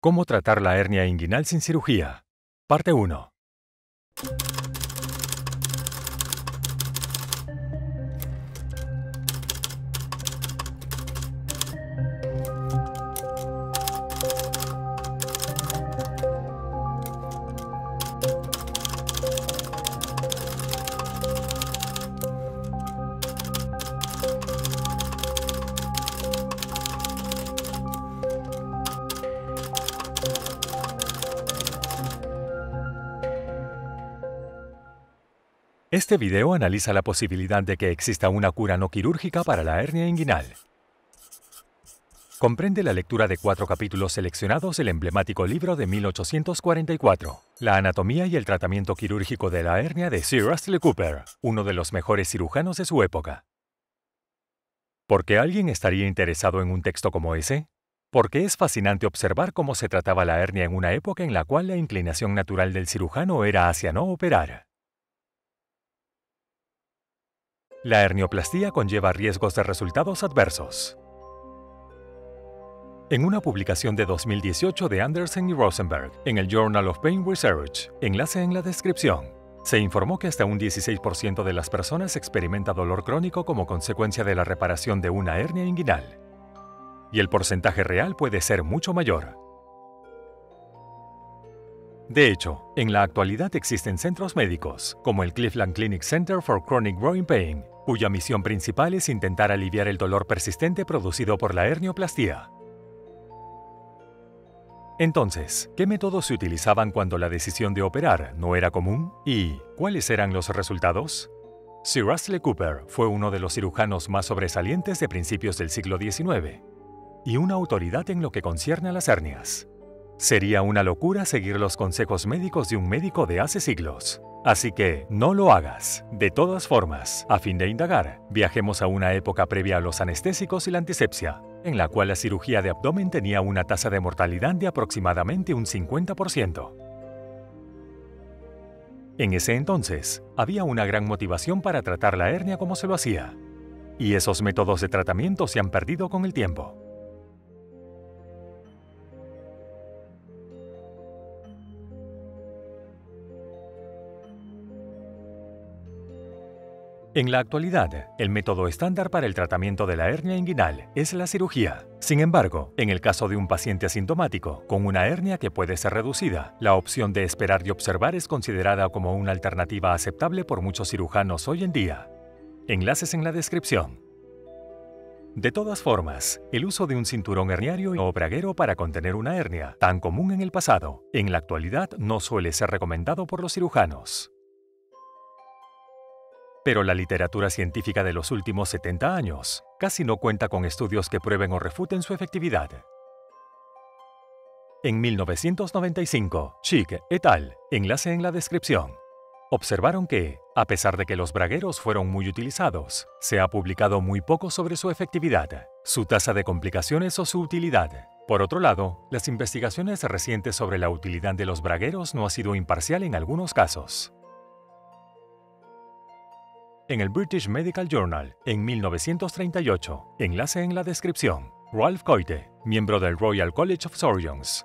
¿Cómo tratar la hernia inguinal sin cirugía? Parte 1. Este video analiza la posibilidad de que exista una cura no quirúrgica para la hernia inguinal. Comprende la lectura de 4 capítulos seleccionados del emblemático libro de 1844, La anatomía y el tratamiento quirúrgico de la hernia de Sir Astley Cooper, uno de los mejores cirujanos de su época. ¿Por qué alguien estaría interesado en un texto como ese? Porque es fascinante observar cómo se trataba la hernia en una época en la cual la inclinación natural del cirujano era hacia no operar. La hernioplastía conlleva riesgos de resultados adversos. En una publicación de 2018 de Andersen y Rosenberg en el Journal of Pain Research, enlace en la descripción, se informó que hasta un 16% de las personas experimenta dolor crónico como consecuencia de la reparación de una hernia inguinal. Y el porcentaje real puede ser mucho mayor. De hecho, en la actualidad existen centros médicos, como el Cleveland Clinic Center for Chronic Growing Pain, cuya misión principal es intentar aliviar el dolor persistente producido por la hernioplastía. Entonces, ¿qué métodos se utilizaban cuando la decisión de operar no era común? ¿Y cuáles eran los resultados? Sir Astley Cooper fue uno de los cirujanos más sobresalientes de principios del siglo XIX y una autoridad en lo que concierne a las hernias. Sería una locura seguir los consejos médicos de un médico de hace siglos. Así que, no lo hagas. De todas formas, a fin de indagar, viajemos a una época previa a los anestésicos y la antisepsia, en la cual la cirugía de abdomen tenía una tasa de mortalidad de aproximadamente un 50%. En ese entonces, había una gran motivación para tratar la hernia como se lo hacía. Y esos métodos de tratamiento se han perdido con el tiempo. En la actualidad, el método estándar para el tratamiento de la hernia inguinal es la cirugía. Sin embargo, en el caso de un paciente asintomático con una hernia que puede ser reducida, la opción de esperar y observar es considerada como una alternativa aceptable por muchos cirujanos hoy en día. Enlaces en la descripción. De todas formas, el uso de un cinturón herniario o braguero para contener una hernia, tan común en el pasado, en la actualidad no suele ser recomendado por los cirujanos. Pero la literatura científica de los últimos 70 años casi no cuenta con estudios que prueben o refuten su efectividad. En 1995, Chick et al., enlace en la descripción, observaron que, a pesar de que los bragueros fueron muy utilizados, se ha publicado muy poco sobre su efectividad, su tasa de complicaciones o su utilidad. Por otro lado, las investigaciones recientes sobre la utilidad de los bragueros no ha sido imparcial en algunos casos. En el British Medical Journal, en 1938, enlace en la descripción, Ralph Coite, miembro del Royal College of Surgeons,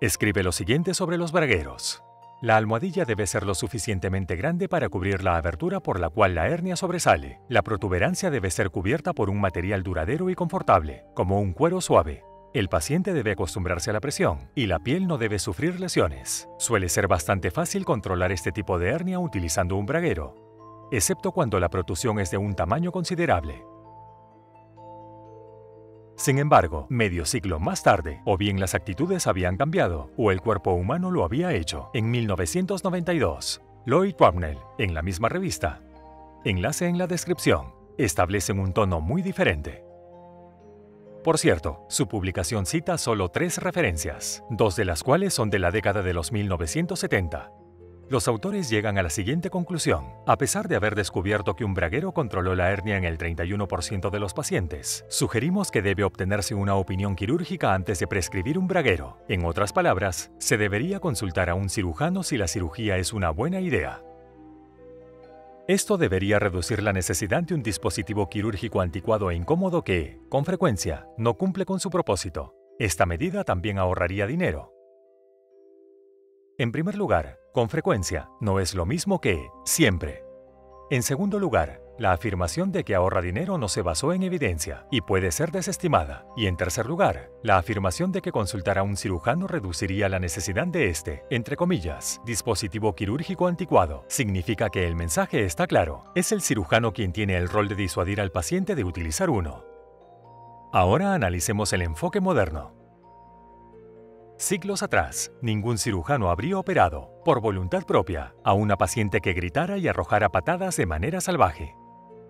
escribe lo siguiente sobre los bragueros. La almohadilla debe ser lo suficientemente grande para cubrir la abertura por la cual la hernia sobresale. La protuberancia debe ser cubierta por un material duradero y confortable, como un cuero suave. El paciente debe acostumbrarse a la presión y la piel no debe sufrir lesiones. Suele ser bastante fácil controlar este tipo de hernia utilizando un braguero, excepto cuando la protusión es de un tamaño considerable. Sin embargo, medio siglo más tarde, o bien las actitudes habían cambiado, o el cuerpo humano lo había hecho. En 1992, Lloyd Rabnell, en la misma revista, enlace en la descripción, establecen un tono muy diferente. Por cierto, su publicación cita solo 3 referencias, 2 de las cuales son de la década de los 1970. Los autores llegan a la siguiente conclusión. A pesar de haber descubierto que un braguero controló la hernia en el 31% de los pacientes, sugerimos que debe obtenerse una opinión quirúrgica antes de prescribir un braguero. En otras palabras, se debería consultar a un cirujano si la cirugía es una buena idea. Esto debería reducir la necesidad de un dispositivo quirúrgico anticuado e incómodo que, con frecuencia, no cumple con su propósito. Esta medida también ahorraría dinero. En primer lugar, con frecuencia no es lo mismo que siempre. En segundo lugar, la afirmación de que ahorra dinero no se basó en evidencia y puede ser desestimada. Y en tercer lugar, la afirmación de que consultar a un cirujano reduciría la necesidad de este, entre comillas, dispositivo quirúrgico anticuado, significa que el mensaje está claro. Es el cirujano quien tiene el rol de disuadir al paciente de utilizar uno. Ahora analicemos el enfoque moderno. Siglos atrás, ningún cirujano habría operado, por voluntad propia, a una paciente que gritara y arrojara patadas de manera salvaje.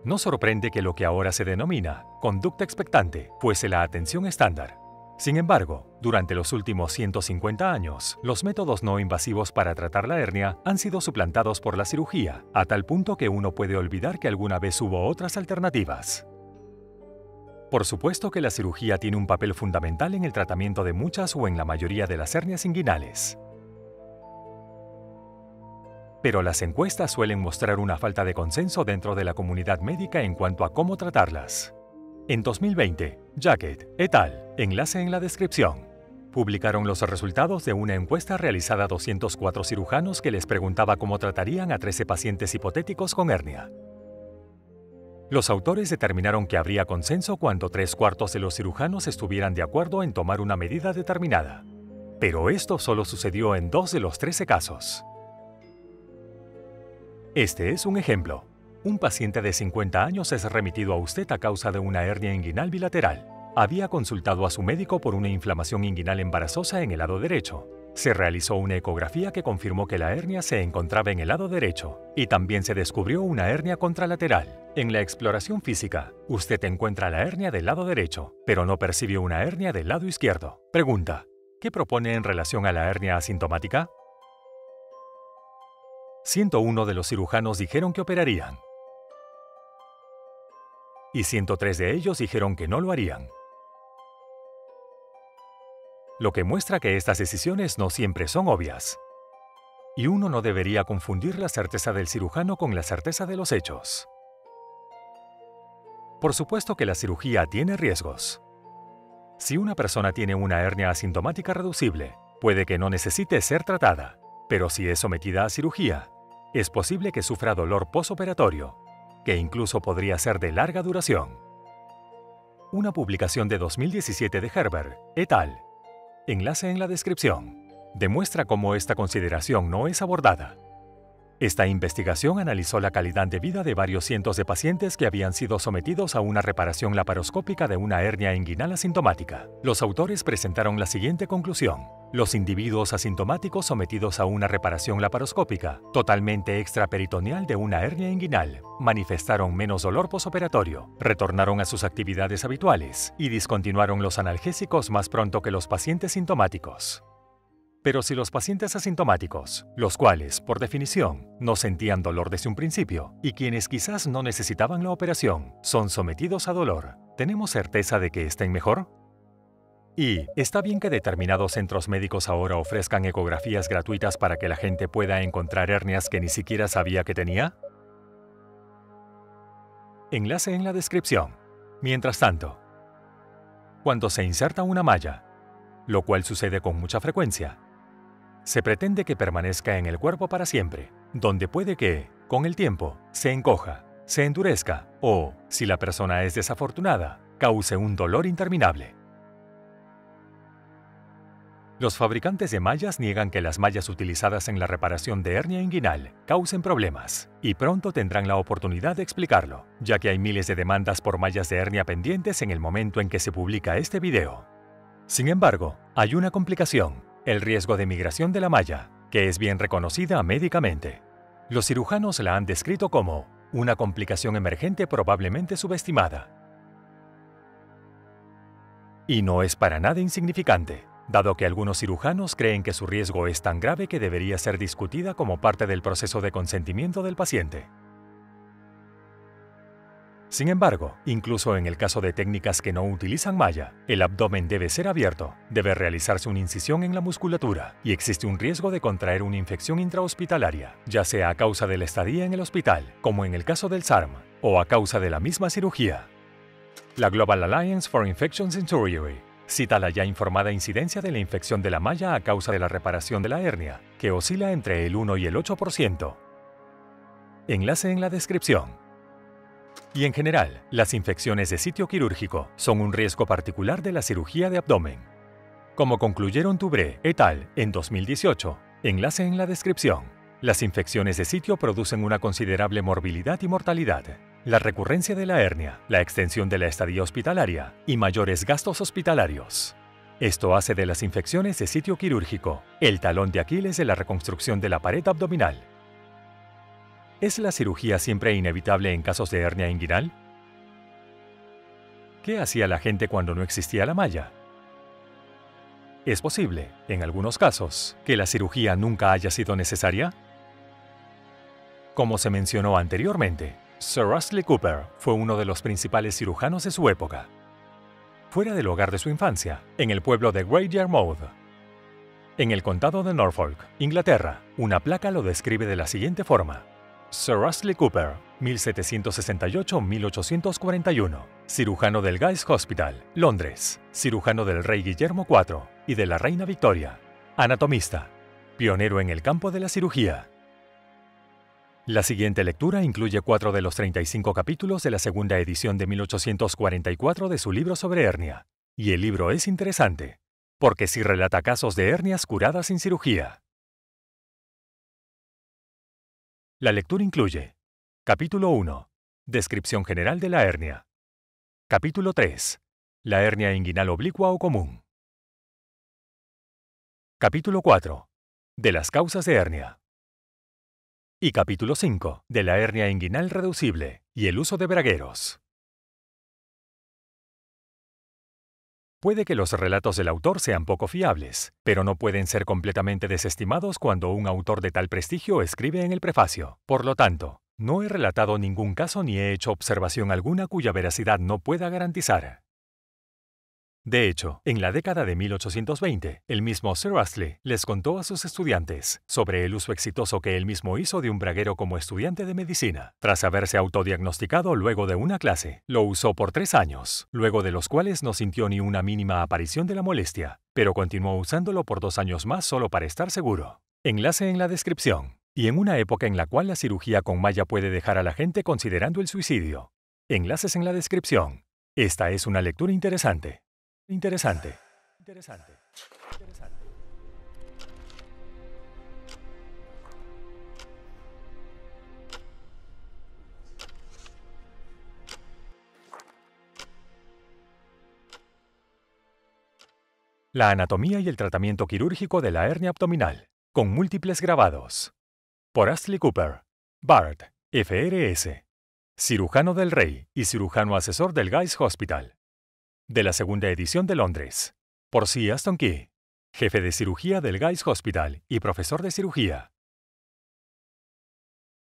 No sorprende que lo que ahora se denomina conducta expectante fuese la atención estándar. Sin embargo, durante los últimos 150 años, los métodos no invasivos para tratar la hernia han sido suplantados por la cirugía, a tal punto que uno puede olvidar que alguna vez hubo otras alternativas. Por supuesto que la cirugía tiene un papel fundamental en el tratamiento de muchas o en la mayoría de las hernias inguinales. Pero las encuestas suelen mostrar una falta de consenso dentro de la comunidad médica en cuanto a cómo tratarlas. En 2020, Jacket et al., enlace en la descripción, publicaron los resultados de una encuesta realizada a 204 cirujanos que les preguntaba cómo tratarían a 13 pacientes hipotéticos con hernia. Los autores determinaron que habría consenso cuando 3/4 de los cirujanos estuvieran de acuerdo en tomar una medida determinada. Pero esto solo sucedió en 2 de los 13 casos. Este es un ejemplo. Un paciente de 50 años es remitido a usted a causa de una hernia inguinal bilateral. Había consultado a su médico por una inflamación inguinal embarazosa en el lado derecho. Se realizó una ecografía que confirmó que la hernia se encontraba en el lado derecho y también se descubrió una hernia contralateral. En la exploración física, usted encuentra la hernia del lado derecho, pero no percibe una hernia del lado izquierdo. Pregunta: ¿qué propone en relación a la hernia asintomática? 101 de los cirujanos dijeron que operarían, y 103 de ellos dijeron que no lo harían. Lo que muestra que estas decisiones no siempre son obvias. Y uno no debería confundir la certeza del cirujano con la certeza de los hechos. Por supuesto que la cirugía tiene riesgos. Si una persona tiene una hernia asintomática reducible, puede que no necesite ser tratada, pero si es sometida a cirugía, es posible que sufra dolor posoperatorio, que incluso podría ser de larga duración. Una publicación de 2017 de Herbert et al., enlace en la descripción, demuestra cómo esta consideración no es abordada. Esta investigación analizó la calidad de vida de varios cientos de pacientes que habían sido sometidos a una reparación laparoscópica de una hernia inguinal asintomática. Los autores presentaron la siguiente conclusión: los individuos asintomáticos sometidos a una reparación laparoscópica totalmente extraperitoneal de una hernia inguinal manifestaron menos dolor posoperatorio, retornaron a sus actividades habituales y discontinuaron los analgésicos más pronto que los pacientes sintomáticos. Pero si los pacientes asintomáticos, los cuales, por definición, no sentían dolor desde un principio, y quienes quizás no necesitaban la operación, son sometidos a dolor, ¿tenemos certeza de que estén mejor? ¿Y está bien que determinados centros médicos ahora ofrezcan ecografías gratuitas para que la gente pueda encontrar hernias que ni siquiera sabía que tenía? Enlace en la descripción. Mientras tanto, cuando se inserta una malla, lo cual sucede con mucha frecuencia, se pretende que permanezca en el cuerpo para siempre, donde puede que, con el tiempo, se encoja, se endurezca o, si la persona es desafortunada, cause un dolor interminable. Los fabricantes de mallas niegan que las mallas utilizadas en la reparación de hernia inguinal causen problemas, y pronto tendrán la oportunidad de explicarlo, ya que hay miles de demandas por mallas de hernia pendientes en el momento en que se publica este video. Sin embargo, hay una complicación: el riesgo de migración de la malla, que es bien reconocida médicamente. Los cirujanos la han descrito como una complicación emergente probablemente subestimada. Y no es para nada insignificante, dado que algunos cirujanos creen que su riesgo es tan grave que debería ser discutida como parte del proceso de consentimiento del paciente. Sin embargo, incluso en el caso de técnicas que no utilizan malla, el abdomen debe ser abierto, debe realizarse una incisión en la musculatura y existe un riesgo de contraer una infección intrahospitalaria, ya sea a causa de la estadía en el hospital, como en el caso del SARM, o a causa de la misma cirugía. La Global Alliance for Infections in Surgery cita la ya informada incidencia de la infección de la malla a causa de la reparación de la hernia, que oscila entre el 1 y el 8%. Enlace en la descripción. Y en general, las infecciones de sitio quirúrgico son un riesgo particular de la cirugía de abdomen. Como concluyeron Dubré et al. En 2018, enlace en la descripción, las infecciones de sitio producen una considerable morbilidad y mortalidad, la recurrencia de la hernia, la extensión de la estadía hospitalaria y mayores gastos hospitalarios. Esto hace de las infecciones de sitio quirúrgico el talón de Aquiles de la reconstrucción de la pared abdominal. ¿Es la cirugía siempre inevitable en casos de hernia inguinal? ¿Qué hacía la gente cuando no existía la malla? ¿Es posible, en algunos casos, que la cirugía nunca haya sido necesaria? Como se mencionó anteriormente, Sir Astley Cooper fue uno de los principales cirujanos de su época. Fuera del hogar de su infancia, en el pueblo de Great Yarmouth, en el condado de Norfolk, Inglaterra, una placa lo describe de la siguiente forma: Sir Astley Cooper, 1768-1841, cirujano del Guy's Hospital, Londres, cirujano del rey Guillermo IV y de la reina Victoria, anatomista, pionero en el campo de la cirugía. La siguiente lectura incluye 4 de los 35 capítulos de la segunda edición de 1844 de su libro sobre hernia, y el libro es interesante, porque sí relata casos de hernias curadas sin cirugía. La lectura incluye: Capítulo 1. Descripción general de la hernia. Capítulo 3. La hernia inguinal oblicua o común. Capítulo 4. De las causas de hernia. Y capítulo 5. De la hernia inguinal reducible y el uso de bragueros. Puede que los relatos del autor sean poco fiables, pero no pueden ser completamente desestimados cuando un autor de tal prestigio escribe en el prefacio. Por lo tanto, no he relatado ningún caso ni he hecho observación alguna cuya veracidad no pueda garantizar. De hecho, en la década de 1820, el mismo Sir Astley les contó a sus estudiantes sobre el uso exitoso que él mismo hizo de un braguero como estudiante de medicina. Tras haberse autodiagnosticado luego de una clase, lo usó por 3 años, luego de los cuales no sintió ni una mínima aparición de la molestia, pero continuó usándolo por 2 años más solo para estar seguro. Enlace en la descripción. Y en una época en la cual la cirugía con malla puede dejar a la gente considerando el suicidio. Enlaces en la descripción. Esta es una lectura interesante. Interesante. La anatomía y el tratamiento quirúrgico de la hernia abdominal, con múltiples grabados. Por Astley Cooper, Bart, FRS. Cirujano del Rey y cirujano asesor del Guy's Hospital. De la segunda edición de Londres. Por C. Aston Key, jefe de cirugía del Guy's Hospital y profesor de cirugía.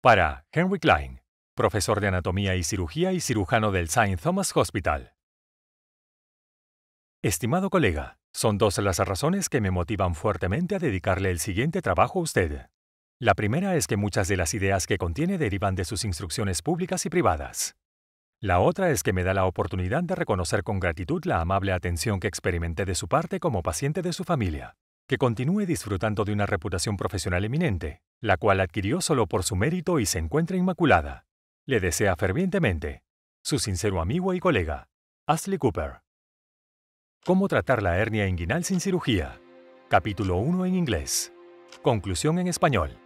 Para Henry Klein, profesor de anatomía y cirugía y cirujano del St. Thomas Hospital. Estimado colega, son 2 las razones que me motivan fuertemente a dedicarle el siguiente trabajo a usted. La primera es que muchas de las ideas que contiene derivan de sus instrucciones públicas y privadas. La otra es que me da la oportunidad de reconocer con gratitud la amable atención que experimenté de su parte como paciente de su familia, que continúe disfrutando de una reputación profesional eminente, la cual adquirió solo por su mérito y se encuentra inmaculada. Le desea fervientemente, su sincero amigo y colega, Astley Cooper. ¿Cómo tratar la hernia inguinal sin cirugía? Capítulo 1 en inglés. Conclusión en español.